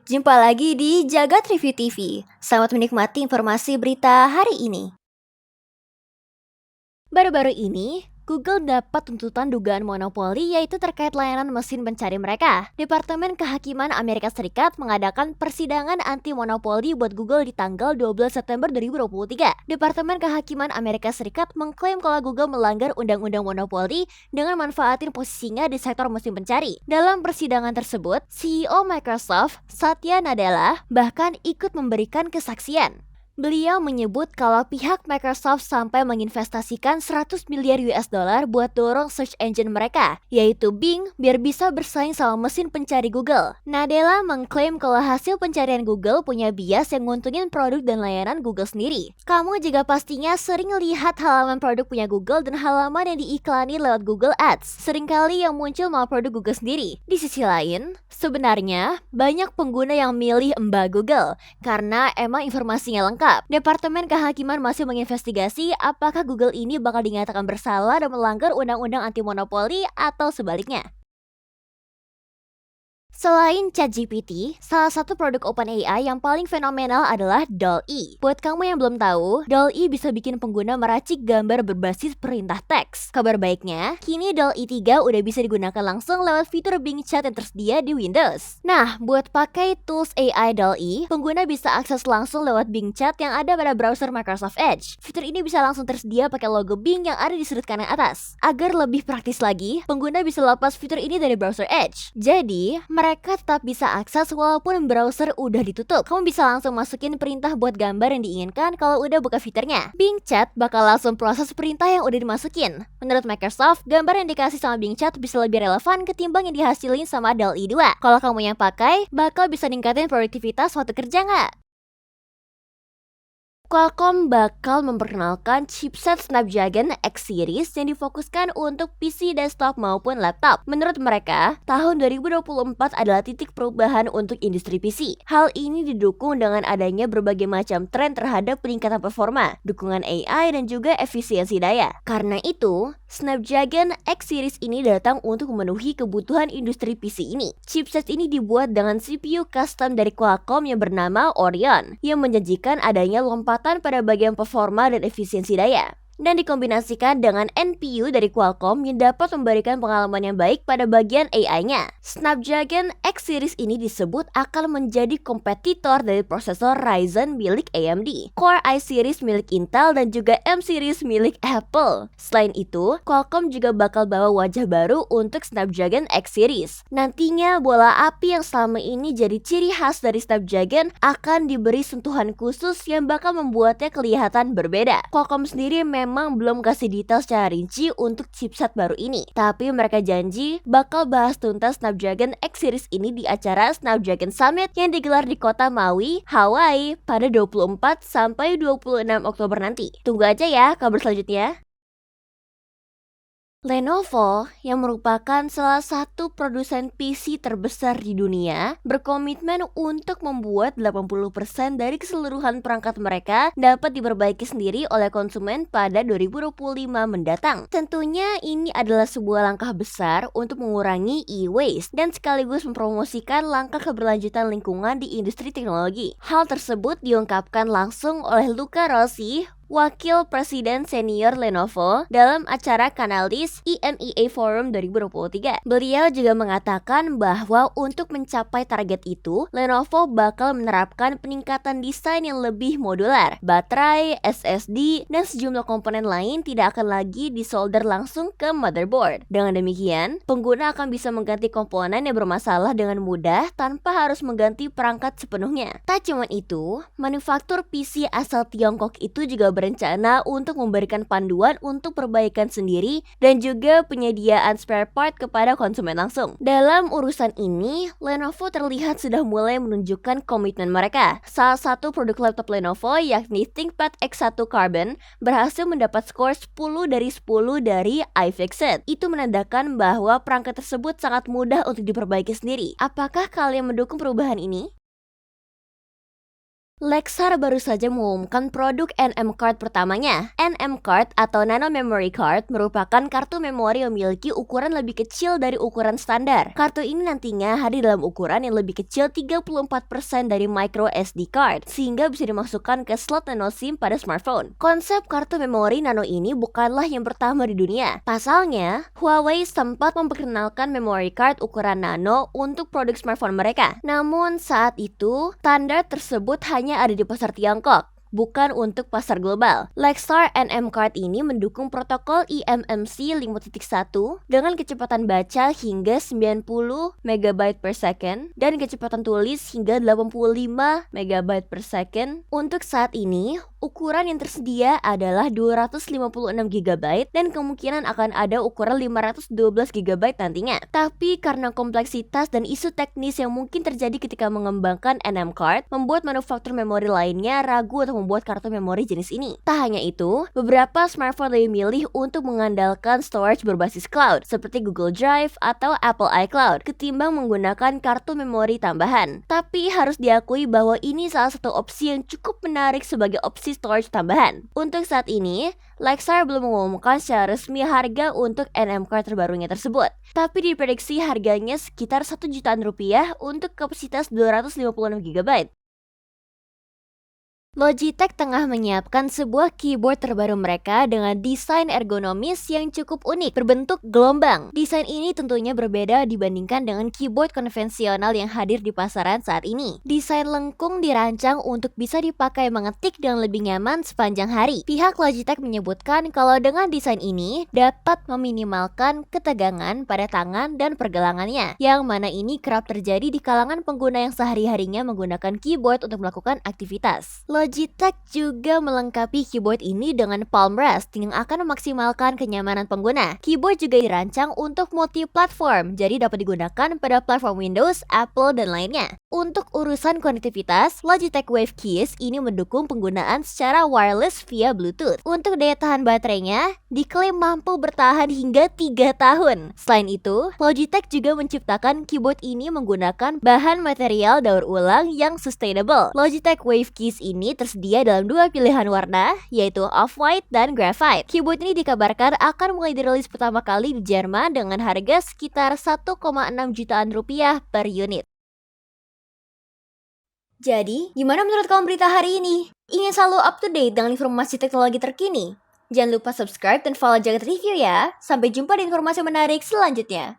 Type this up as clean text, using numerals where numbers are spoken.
Jumpa lagi di Jagat Review TV. Selamat menikmati informasi berita hari ini. Baru-baru ini, Google dapat tuntutan dugaan monopoli yaitu terkait layanan mesin pencari mereka. Departemen Kehakiman Amerika Serikat mengadakan persidangan anti monopoli buat Google di tanggal 12 September 2023. Departemen Kehakiman Amerika Serikat mengklaim kalau Google melanggar undang-undang monopoli dengan manfaatin posisinya di sektor mesin pencari. Dalam persidangan tersebut, CEO Microsoft, Satya Nadella, bahkan ikut memberikan kesaksian. Beliau menyebut kalau pihak Microsoft sampai menginvestasikan 100 miliar US dollar buat dorong search engine mereka, yaitu Bing, biar bisa bersaing sama mesin pencari Google. Nadella mengklaim kalau hasil pencarian Google punya bias yang nguntungin produk dan layanan Google sendiri. Kamu juga pastinya sering lihat halaman produk punya Google dan halaman yang diiklani lewat Google Ads. Seringkali yang muncul malah produk Google sendiri. Di sisi lain, sebenarnya banyak pengguna yang milih Mbak Google karena emang informasinya lengkap. Departemen Kehakiman masih menginvestigasi apakah Google ini bakal dinyatakan bersalah dan melanggar undang-undang anti monopoli atau sebaliknya. Selain ChatGPT, salah satu produk OpenAI yang paling fenomenal adalah DALL-E. Buat kamu yang belum tahu, DALL-E bisa bikin pengguna meracik gambar berbasis perintah teks. Kabar baiknya, kini DALL-E 3 udah bisa digunakan langsung lewat fitur Bing Chat yang tersedia di Windows. Nah, buat pakai tools AI DALL-E, pengguna bisa akses langsung lewat Bing Chat yang ada pada browser Microsoft Edge. Fitur ini bisa langsung tersedia pakai logo Bing yang ada di sudut kanan atas. Agar lebih praktis lagi, pengguna bisa lepas fitur ini dari browser Edge. Jadi, mereka tetap bisa akses walaupun browser udah ditutup. Kamu bisa langsung masukin perintah buat gambar yang diinginkan kalau udah buka fiturnya. Bing Chat bakal langsung proses perintah yang udah dimasukin. Menurut Microsoft, gambar yang dikasih sama Bing Chat bisa lebih relevan ketimbang yang dihasilin sama DALL-E 2. Kalau kamu yang pakai, bakal bisa ningkatin produktivitas waktu kerja nggak? Qualcomm bakal memperkenalkan chipset Snapdragon X Series yang difokuskan untuk PC desktop maupun laptop. Menurut mereka, tahun 2024 adalah titik perubahan untuk industri PC. Hal ini didukung dengan adanya berbagai macam tren terhadap peningkatan performa, dukungan AI, dan juga efisiensi daya. Karena itu, Snapdragon X Series ini datang untuk memenuhi kebutuhan industri PC ini. Chipset ini dibuat dengan CPU custom dari Qualcomm yang bernama Orion, yang menjanjikan adanya lompatan pada bagian performa dan efisiensi daya, dan dikombinasikan dengan NPU dari Qualcomm yang dapat memberikan pengalaman yang baik pada bagian AI-nya. Snapdragon X Series ini disebut akan menjadi kompetitor dari prosesor Ryzen milik AMD, Core i Series milik Intel, dan juga M Series milik Apple. Selain itu, Qualcomm juga bakal bawa wajah baru untuk Snapdragon X Series. Nantinya, bola api yang selama ini jadi ciri khas dari Snapdragon akan diberi sentuhan khusus yang bakal membuatnya kelihatan berbeda. Qualcomm sendiri memang belum kasih detail secara rinci untuk chipset baru ini, tapi mereka janji bakal bahas tuntas Snapdragon X Series ini di acara Snapdragon Summit yang digelar di kota Maui, Hawaii pada 24 sampai 26 Oktober nanti. Tunggu aja ya kabar selanjutnya. Lenovo, yang merupakan salah satu produsen PC terbesar di dunia, berkomitmen untuk membuat 80% dari keseluruhan perangkat mereka dapat diperbaiki sendiri oleh konsumen pada 2025 mendatang. Tentunya ini adalah sebuah langkah besar untuk mengurangi e-waste dan sekaligus mempromosikan langkah keberlanjutan lingkungan di industri teknologi. Hal tersebut diungkapkan langsung oleh Luca Rossi, Wakil Presiden Senior Lenovo, dalam acara Canalys EMEA Forum 2023. Beliau juga mengatakan bahwa untuk mencapai target itu, Lenovo bakal menerapkan peningkatan desain yang lebih modular. Baterai, SSD, dan sejumlah komponen lain tidak akan lagi disolder langsung ke motherboard. Dengan demikian, pengguna akan bisa mengganti komponen yang bermasalah dengan mudah tanpa harus mengganti perangkat sepenuhnya. Tak cuma itu, manufaktur PC asal Tiongkok itu juga berencana untuk memberikan panduan untuk perbaikan sendiri dan juga penyediaan spare part kepada konsumen langsung. Dalam urusan ini, Lenovo terlihat sudah mulai menunjukkan komitmen mereka. Salah satu produk laptop Lenovo, yakni ThinkPad X1 Carbon, berhasil mendapat skor 10 dari 10 dari iFixit. Itu menandakan bahwa perangkat tersebut sangat mudah untuk diperbaiki sendiri. Apakah kalian mendukung perubahan ini? Lexar baru saja mengumumkan produk NM Card pertamanya. NM Card atau Nano Memory Card merupakan kartu memori yang memiliki ukuran lebih kecil dari ukuran standar. Kartu ini nantinya hadir dalam ukuran yang lebih kecil 34% dari micro SD card, sehingga bisa dimasukkan ke slot nano SIM pada smartphone. Konsep kartu memori nano ini bukanlah yang pertama di dunia. Pasalnya, Huawei sempat memperkenalkan memory card ukuran nano untuk produk smartphone mereka. Namun saat itu, standar tersebut hanya ada di pasar Tiongkok, bukan untuk pasar global. Lexar NM Card ini mendukung protokol eMMC 5.1 dengan kecepatan baca hingga 90 MB per second dan kecepatan tulis hingga 85 MB per second. Untuk saat ini, ukuran yang tersedia adalah 256 GB dan kemungkinan akan ada ukuran 512 GB nantinya. Tapi karena kompleksitas dan isu teknis yang mungkin terjadi ketika mengembangkan NM Card, membuat manufaktur memori lainnya ragu untuk membuat kartu memori jenis ini. Tak hanya itu, beberapa smartphone lebih milih untuk mengandalkan storage berbasis cloud seperti Google Drive atau Apple iCloud ketimbang menggunakan kartu memori tambahan. Tapi harus diakui bahwa ini salah satu opsi yang cukup menarik sebagai opsi storage tambahan. Untuk saat ini, Lexar belum mengumumkan secara resmi harga untuk NM Card terbarunya tersebut. Tapi diprediksi harganya sekitar 1 jutaan rupiah untuk kapasitas 256 GB. Logitech tengah menyiapkan sebuah keyboard terbaru mereka dengan desain ergonomis yang cukup unik, berbentuk gelombang. Desain ini tentunya berbeda dibandingkan dengan keyboard konvensional yang hadir di pasaran saat ini. Desain lengkung dirancang untuk bisa dipakai mengetik dengan lebih nyaman sepanjang hari. Pihak Logitech menyebutkan kalau dengan desain ini dapat meminimalkan ketegangan pada tangan dan pergelangannya, yang mana ini kerap terjadi di kalangan pengguna yang sehari-harinya menggunakan keyboard untuk melakukan aktivitas. Logitech juga melengkapi keyboard ini dengan palm rest yang akan memaksimalkan kenyamanan pengguna. Keyboard juga dirancang untuk multi-platform, jadi dapat digunakan pada platform Windows, Apple, dan lainnya. Untuk urusan konektivitas, Logitech Wave Keys ini mendukung penggunaan secara wireless via Bluetooth. Untuk daya tahan baterainya, diklaim mampu bertahan hingga 3 tahun. Selain itu, Logitech juga menciptakan keyboard ini menggunakan bahan material daur ulang yang sustainable. Logitech Wave Keys ini tersedia dalam 2 pilihan warna, yaitu off-white dan graphite. Keyboard ini dikabarkan akan mulai dirilis pertama kali di Jerman dengan harga sekitar 1,6 jutaan rupiah per unit. Jadi, gimana menurut kamu berita hari ini? Ingin selalu up to date dengan informasi teknologi terkini? Jangan lupa subscribe dan follow Jagat Review ya. Sampai jumpa di informasi menarik selanjutnya.